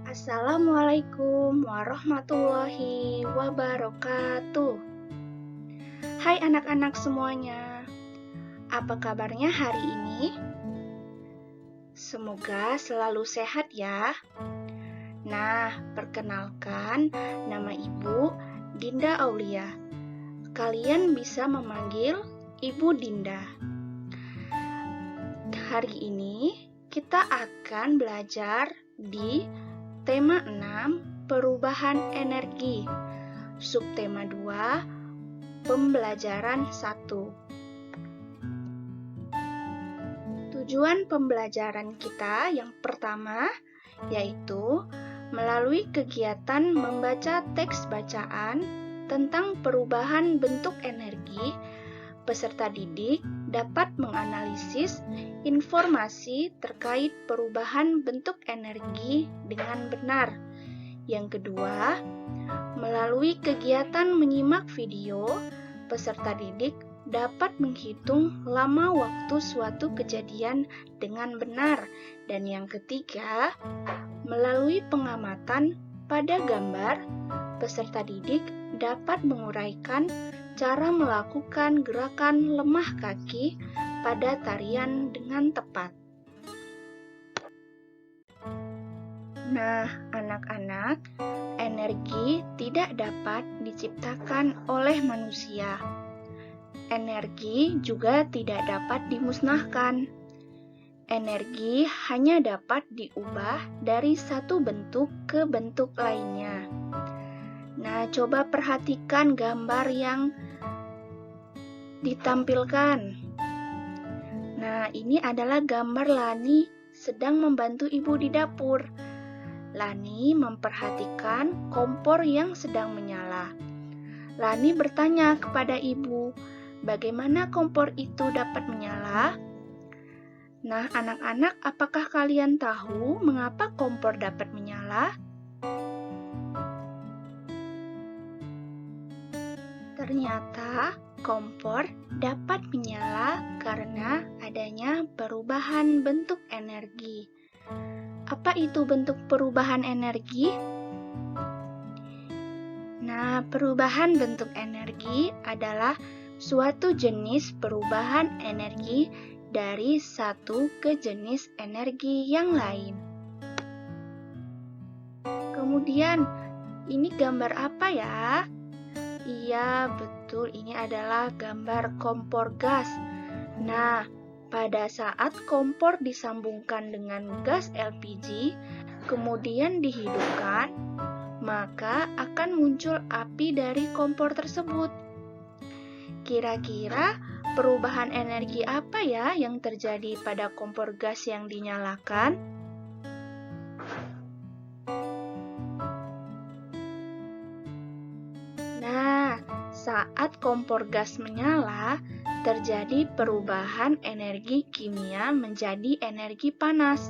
Assalamualaikum warahmatullahi wabarakatuh. Hai anak-anak semuanya, apa kabarnya hari ini? Semoga selalu sehat ya. Nah, perkenalkan, nama Ibu Dinda Aulia. Kalian bisa memanggil Ibu Dinda. Hari ini kita akan belajar di tema 6, perubahan energi. Subtema 2, pembelajaran 1. Tujuan pembelajaran kita yang pertama yaitu melalui kegiatan membaca teks bacaan tentang perubahan bentuk energi, peserta didik dapat menganalisis informasi terkait perubahan bentuk energi dengan benar. Yang kedua, melalui kegiatan menyimak video, peserta didik dapat menghitung lama waktu suatu kejadian dengan benar. Dan yang ketiga, melalui pengamatan pada gambar, peserta didik dapat menguraikan cara melakukan gerakan lemah kaki pada tarian dengan tepat. Nah, anak-anak, energi tidak dapat diciptakan oleh manusia. Energi juga tidak dapat dimusnahkan. Energi hanya dapat diubah dari satu bentuk ke bentuk lainnya. Nah, coba perhatikan gambar yang ditampilkan. Nah, ini adalah gambar Lani sedang membantu ibu di dapur. Lani memperhatikan kompor yang sedang menyala. Lani bertanya kepada ibu, bagaimana kompor itu dapat menyala? Nah, anak-anak, apakah kalian tahu mengapa kompor dapat menyala? Ternyata kompor dapat menyala karena adanya perubahan bentuk energi. Apa itu bentuk perubahan energi? Nah, perubahan bentuk energi adalah suatu jenis perubahan energi dari satu ke jenis energi yang lain. Kemudian, ini gambar apa ya? Iya, betul, ini adalah gambar kompor gas. Nah, pada saat kompor disambungkan dengan gas LPG, kemudian dihidupkan, maka akan muncul api dari kompor tersebut. Kira-kira perubahan energi apa ya yang terjadi pada kompor gas yang dinyalakan? Saat kompor gas menyala, terjadi perubahan energi kimia menjadi energi panas.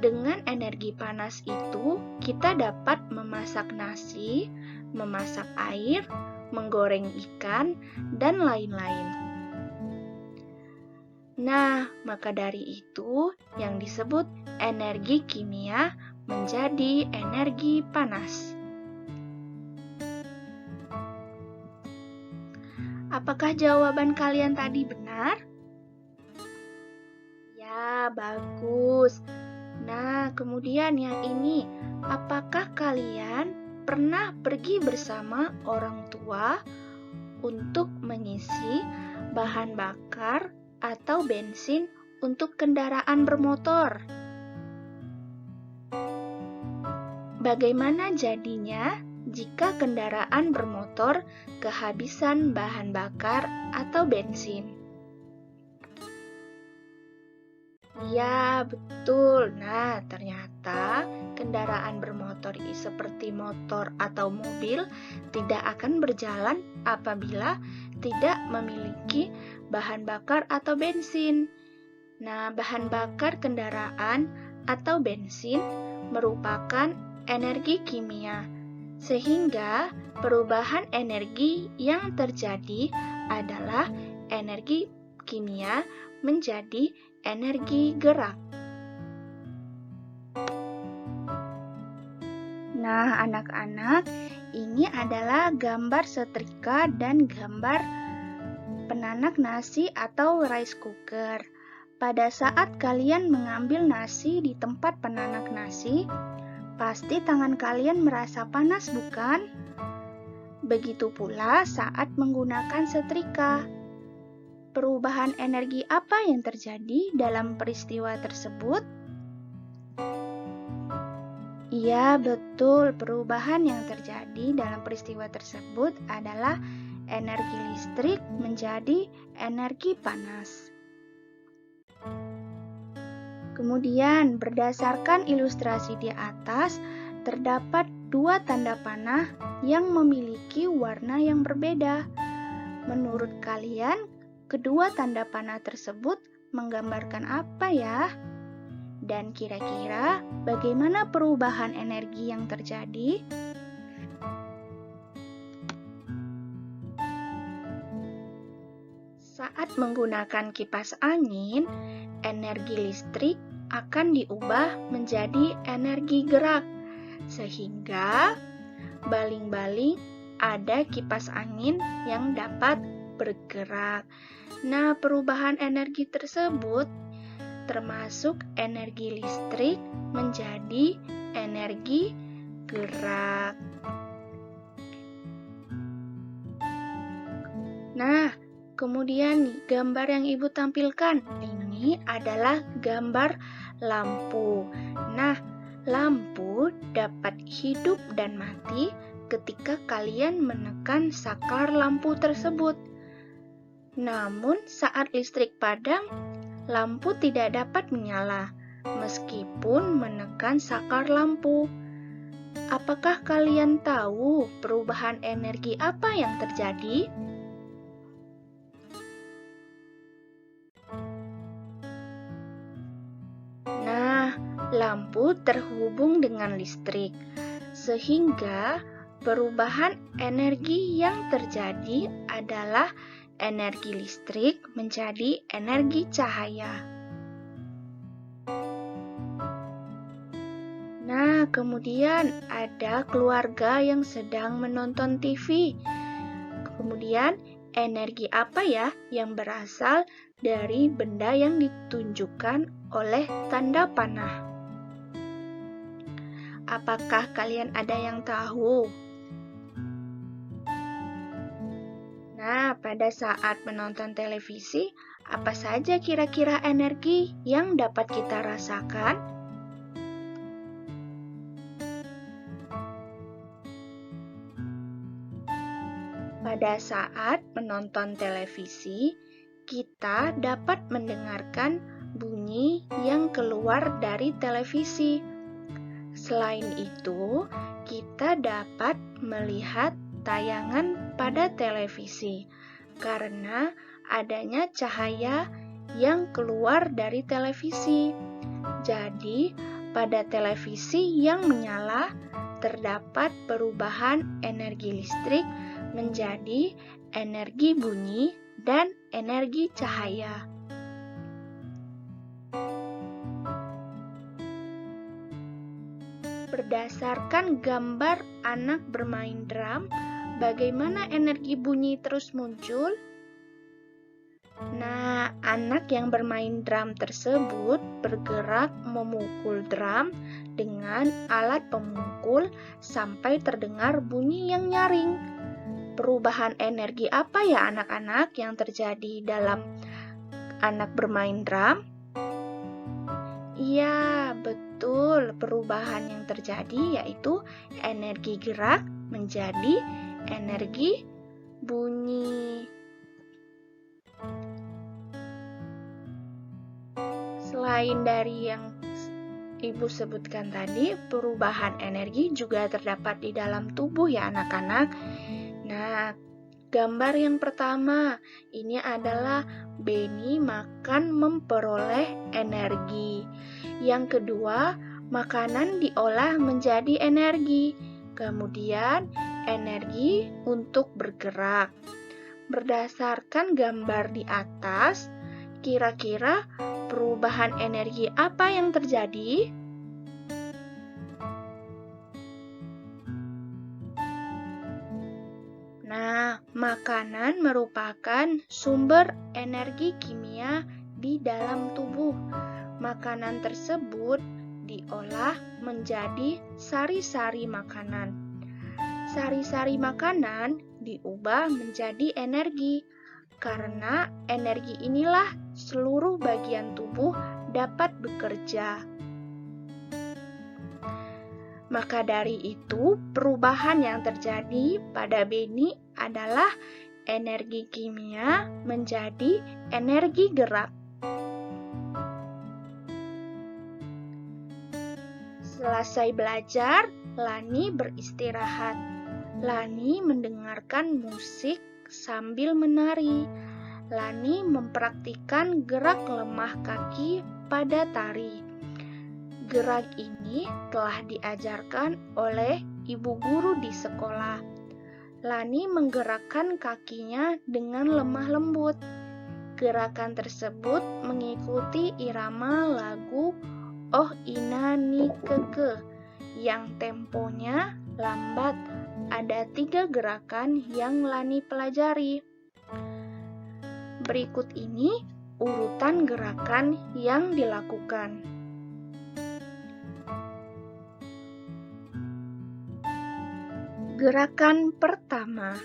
Dengan energi panas itu, kita dapat memasak nasi, memasak air, menggoreng ikan, dan lain-lain. Nah, maka dari itu yang disebut energi kimia menjadi energi panas. Apakah jawaban kalian tadi benar? Ya, bagus. Nah, kemudian yang ini, apakah kalian pernah pergi bersama orang tua untuk mengisi bahan bakar atau bensin untuk kendaraan bermotor? Bagaimana jadinya jika kendaraan bermotor kehabisan bahan bakar atau bensin? Ya, betul. Nah, ternyata kendaraan bermotor seperti motor atau mobil tidak akan berjalan apabila tidak memiliki bahan bakar atau bensin. Nah, bahan bakar kendaraan atau bensin merupakan energi kimia, sehingga perubahan energi yang terjadi adalah energi kimia menjadi energi gerak. Nah, anak-anak, ini adalah gambar setrika dan gambar penanak nasi atau rice cooker. Pada saat kalian mengambil nasi di tempat penanak nasi, pasti tangan kalian merasa panas, bukan? Begitu pula saat menggunakan setrika. Perubahan energi apa yang terjadi dalam peristiwa tersebut? Iya, betul. Perubahan yang terjadi dalam peristiwa tersebut adalah energi listrik menjadi energi panas. Kemudian, berdasarkan ilustrasi di atas, terdapat dua tanda panah yang memiliki warna yang berbeda. Menurut kalian, kedua tanda panah tersebut menggambarkan apa ya? Dan kira-kira bagaimana perubahan energi yang terjadi? Saat menggunakan kipas angin, energi listrik akan diubah menjadi energi gerak, sehingga baling-baling ada kipas angin yang dapat bergerak. Nah, perubahan energi tersebut termasuk energi listrik menjadi energi gerak. Nah, kemudian nih, gambar yang Ibu tampilkan ini adalah gambar lampu. Nah, lampu dapat hidup dan mati ketika kalian menekan saklar lampu tersebut. Namun, saat listrik padam, lampu tidak dapat menyala meskipun menekan saklar lampu. Apakah kalian tahu perubahan energi apa yang terjadi? Nah, lampu terhubung dengan listrik, sehingga perubahan energi yang terjadi adalah energi listrik menjadi energi cahaya. Nah, kemudian ada keluarga yang sedang menonton TV. Kemudian, energi apa ya yang berasal dari benda yang ditunjukkan oleh tanda panah? Apakah kalian ada yang tahu? Nah, pada saat menonton televisi, apa saja kira-kira energi yang dapat kita rasakan? Pada saat menonton televisi, kita dapat mendengarkan bunyi yang keluar dari televisi. Selain itu, kita dapat melihat tayangan pada televisi karena adanya cahaya yang keluar dari televisi. Jadi, pada televisi yang menyala terdapat perubahan energi listrik menjadi energi bunyi dan energi cahaya. Berdasarkan gambar anak bermain drum, bagaimana energi bunyi terus muncul? Nah, anak yang bermain drum tersebut bergerak memukul drum dengan alat pemukul sampai terdengar bunyi yang nyaring. Perubahan energi apa ya anak-anak yang terjadi dalam anak bermain drum? Iya, betul. Perubahan yang terjadi yaitu energi gerak menjadi energi bunyi. Selain dari yang Ibu sebutkan tadi, perubahan energi juga terdapat di dalam tubuh ya anak-anak. Nah, gambar yang pertama ini adalah Beni makan memperoleh energi. Yang kedua, makanan diolah menjadi energi. Kemudian, energi untuk bergerak. Berdasarkan gambar di atas, kira-kira perubahan energi apa yang terjadi? Nah, makanan merupakan sumber energi kimia di dalam tubuh. Makanan tersebut diolah menjadi sari-sari makanan. Sari-sari makanan diubah menjadi energi. Karena energi inilah seluruh bagian tubuh dapat bekerja. Maka dari itu, perubahan yang terjadi pada benih adalah energi kimia menjadi energi gerak. Selesai belajar, Lani beristirahat. Lani mendengarkan musik sambil menari. Lani mempraktikkan gerak lemah kaki pada tari. Gerak ini telah diajarkan oleh ibu guru di sekolah. Lani menggerakkan kakinya dengan lemah lembut. Gerakan tersebut mengikuti irama lagu Oh Ina Ni Keke yang temponya lambat. Ada 3 gerakan yang Lani pelajari. Berikut ini urutan gerakan yang dilakukan. Gerakan pertama,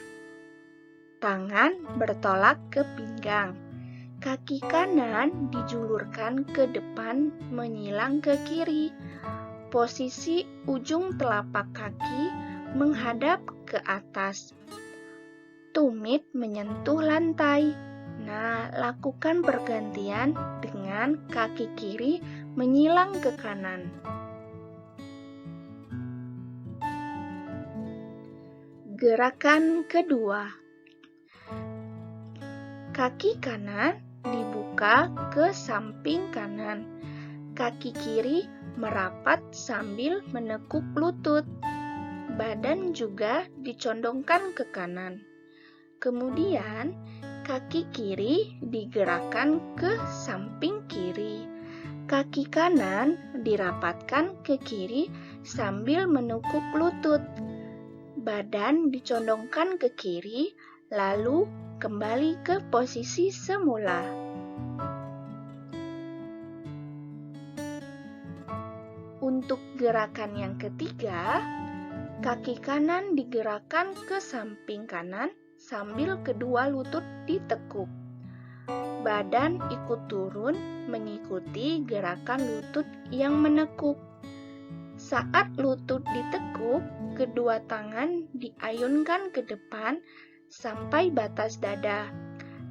tangan bertolak ke pinggang. Kaki kanan dijulurkan ke depan menyilang ke kiri. Posisi ujung telapak kaki menghadap ke atas. Tumit menyentuh lantai. Nah, lakukan pergantian dengan kaki kiri menyilang ke kanan. Gerakan kedua, kaki kanan dibuka ke samping kanan. Kaki kiri merapat sambil menekuk lutut. Badan juga dicondongkan ke kanan. Kemudian, kaki kiri digerakkan ke samping kiri. Kaki kanan dirapatkan ke kiri sambil menekuk lutut. Badan dicondongkan ke kiri, lalu kembali ke posisi semula. Untuk gerakan yang ketiga, kaki kanan digerakkan ke samping kanan sambil kedua lutut ditekuk. Badan ikut turun mengikuti gerakan lutut yang menekuk. Saat lutut ditekuk, kedua tangan diayunkan ke depan sampai batas dada.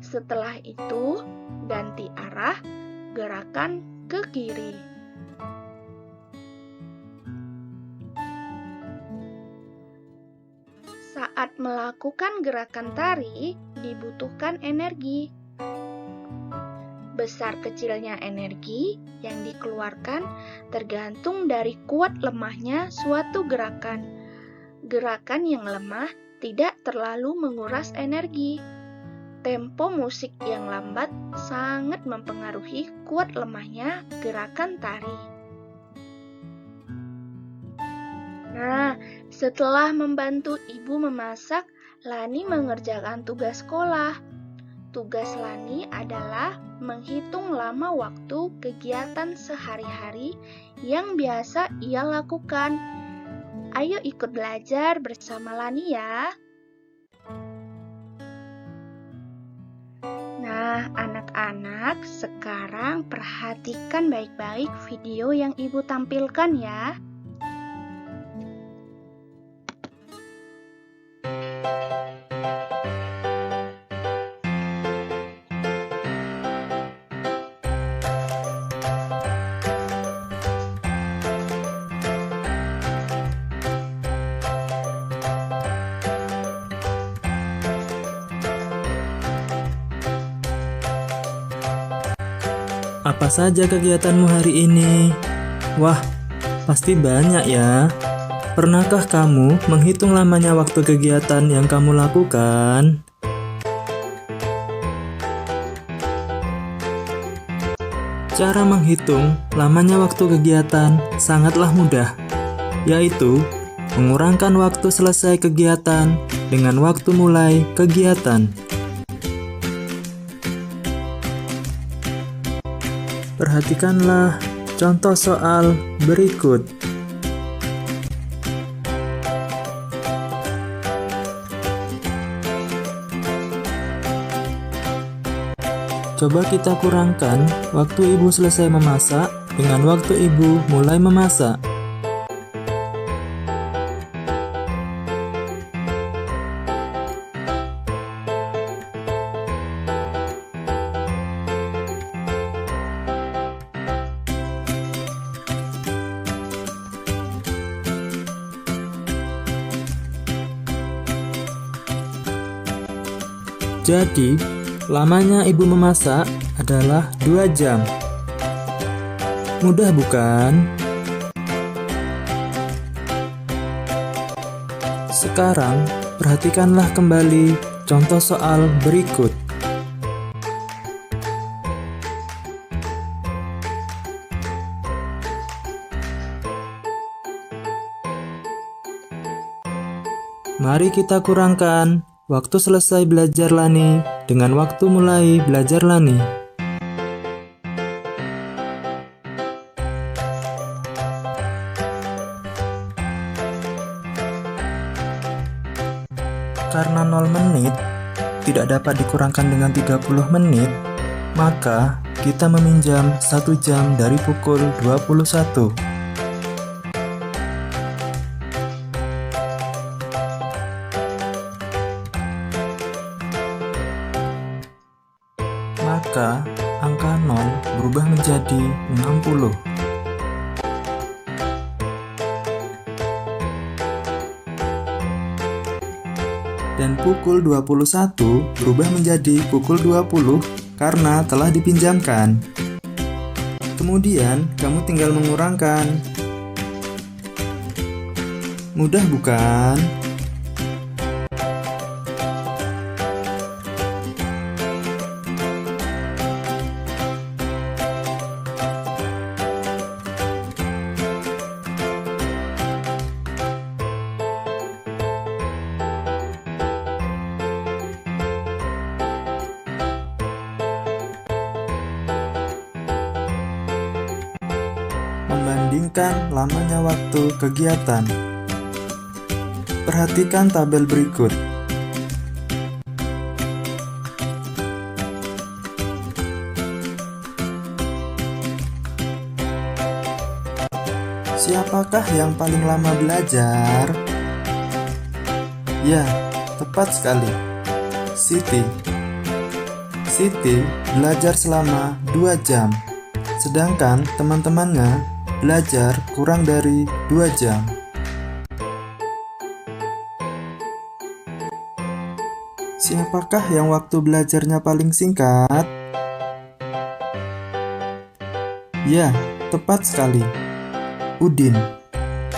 Setelah itu, ganti arah, gerakan ke kiri. Saat melakukan gerakan tari, dibutuhkan energi. Besar kecilnya energi yang dikeluarkan tergantung dari kuat lemahnya suatu gerakan. Gerakan yang lemah tidak terlalu menguras energi. Tempo musik yang lambat sangat mempengaruhi kuat lemahnya gerakan tari. Nah, setelah membantu ibu memasak, Lani mengerjakan tugas sekolah. Tugas Lani adalah menghitung lama waktu kegiatan sehari-hari yang biasa ia lakukan. Ayo ikut belajar bersama Lani ya. Nah, anak-anak, sekarang perhatikan baik-baik video yang ibu tampilkan ya. Apa saja kegiatanmu hari ini? Wah, pasti banyak ya. Pernahkah kamu menghitung lamanya waktu kegiatan yang kamu lakukan? Cara menghitung lamanya waktu kegiatan sangatlah mudah, yaitu mengurangkan waktu selesai kegiatan dengan waktu mulai kegiatan. Perhatikanlah contoh soal berikut. Coba kita kurangkan waktu ibu selesai memasak dengan waktu ibu mulai memasak. Jadi, lamanya ibu memasak adalah 2 jam. Mudah bukan? Sekarang, perhatikanlah kembali contoh soal berikut. Mari kita kurangkan waktu selesai belajar Lani dengan waktu mulai belajar Lani. Karena 0 menit tidak dapat dikurangkan dengan 30 menit, maka kita meminjam 1 jam dari pukul 21. Maka angka 0 berubah menjadi 60. Dan pukul 21 berubah menjadi pukul 20 karena telah dipinjamkan. Kemudian kamu tinggal mengurangkan. Mudah bukan? Membandingkan lamanya waktu kegiatan. Perhatikan tabel berikut. Siapakah yang paling lama belajar? Ya, tepat sekali. Siti. Siti belajar selama 2 jam. Sedangkan teman-temannya belajar kurang dari 2 jam. Siapakah yang waktu belajarnya paling singkat? Ya, tepat sekali. Udin.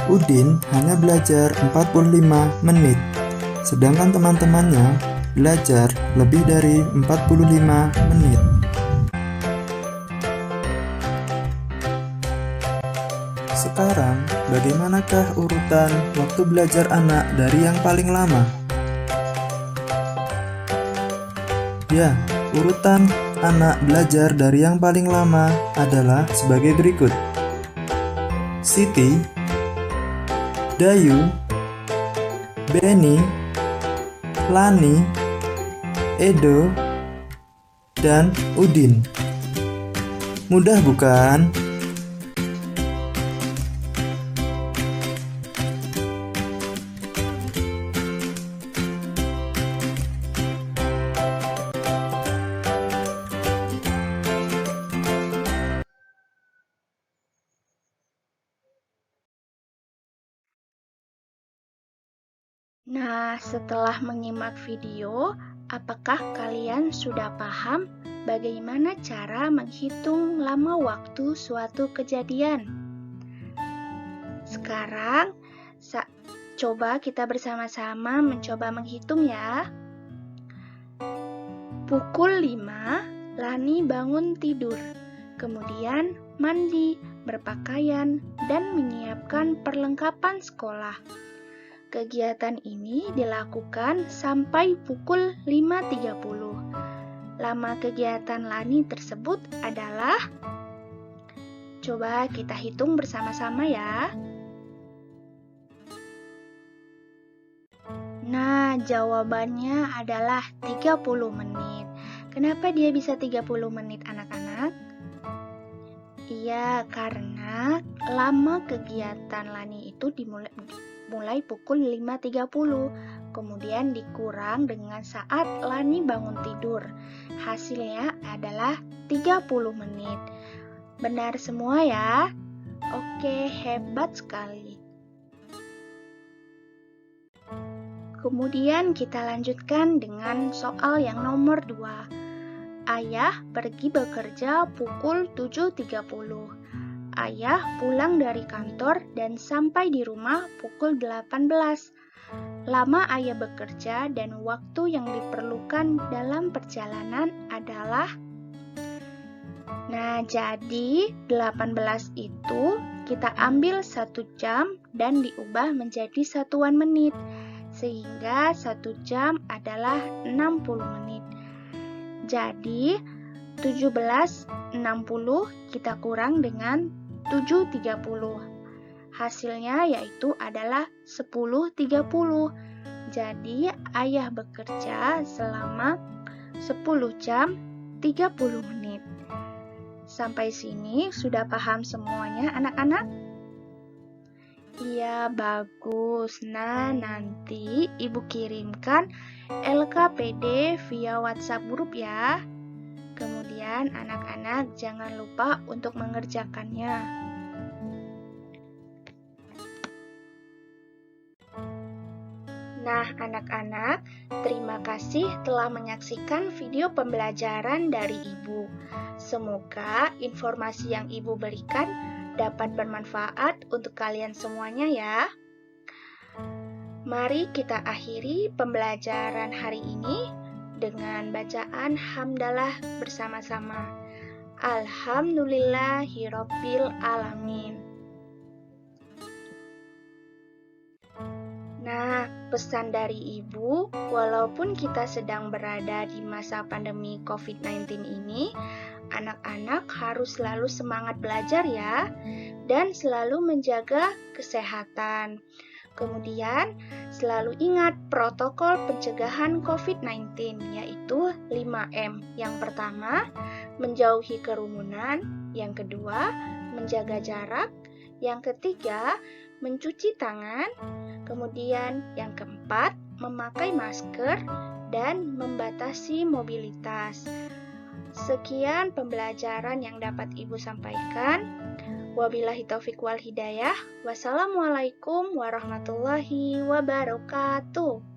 Udin hanya belajar 45 menit, sedangkan teman-temannya belajar lebih dari 45 menit. Sekarang, bagaimanakah urutan waktu belajar anak dari yang paling lama? Ya, urutan anak belajar dari yang paling lama adalah sebagai berikut. Siti, Dayu, Beni, Lani, Edo, dan Udin. Mudah bukan? Nah, setelah menyimak video, apakah kalian sudah paham bagaimana cara menghitung lama waktu suatu kejadian? Sekarang, coba kita bersama-sama mencoba menghitung ya. Pukul 5, Lani bangun tidur, kemudian mandi, berpakaian, dan menyiapkan perlengkapan sekolah. Kegiatan ini dilakukan sampai pukul 5.30. Lama kegiatan Lani tersebut adalah, coba kita hitung bersama-sama ya. Nah, jawabannya adalah 30 menit. Kenapa dia bisa 30 menit anak-anak? Iya, karena lama kegiatan Lani itu dimulai pukul 5.30, kemudian dikurang dengan saat Lani bangun tidur. Hasilnya adalah 30 menit. Benar semua ya? Oke, hebat sekali. Kemudian kita lanjutkan dengan soal yang nomor 2. Ayah pergi bekerja pukul 7.30. Ayah pulang dari kantor dan sampai di rumah pukul 18. Lama ayah bekerja dan waktu yang diperlukan dalam perjalanan adalah, nah, jadi 18 itu kita ambil 1 jam dan diubah menjadi satuan menit. Sehingga 1 jam adalah 60 menit. Jadi 17.60 kita kurang dengan 7.30. Hasilnya yaitu adalah 10.30. Jadi ayah bekerja selama 10 jam 30 menit. Sampai sini sudah paham semuanya anak-anak? Iya, bagus. Nah, nanti Ibu kirimkan LKPD via WhatsApp grup ya. Kemudian anak-anak jangan lupa untuk mengerjakannya. Nah, anak-anak, terima kasih telah menyaksikan video pembelajaran dari Ibu. Semoga informasi yang Ibu berikan dapat bermanfaat untuk kalian semuanya ya. Mari kita akhiri pembelajaran hari ini dengan bacaan hamdalah bersama-sama. Alhamdulillahirabbil alamin. Nah, pesan dari Ibu, walaupun kita sedang berada di masa pandemi COVID-19 ini, anak-anak harus selalu semangat belajar ya, dan selalu menjaga kesehatan. Kemudian, selalu ingat protokol pencegahan COVID-19, yaitu 5M. Yang pertama, menjauhi kerumunan. Yang kedua, menjaga jarak. Yang ketiga, mencuci tangan. Kemudian, yang keempat, memakai masker dan membatasi mobilitas. Sekian pembelajaran yang dapat Ibu sampaikan. Wabillahi taufiq wal hidayah. Wassalamualaikum warahmatullahi wabarakatuh.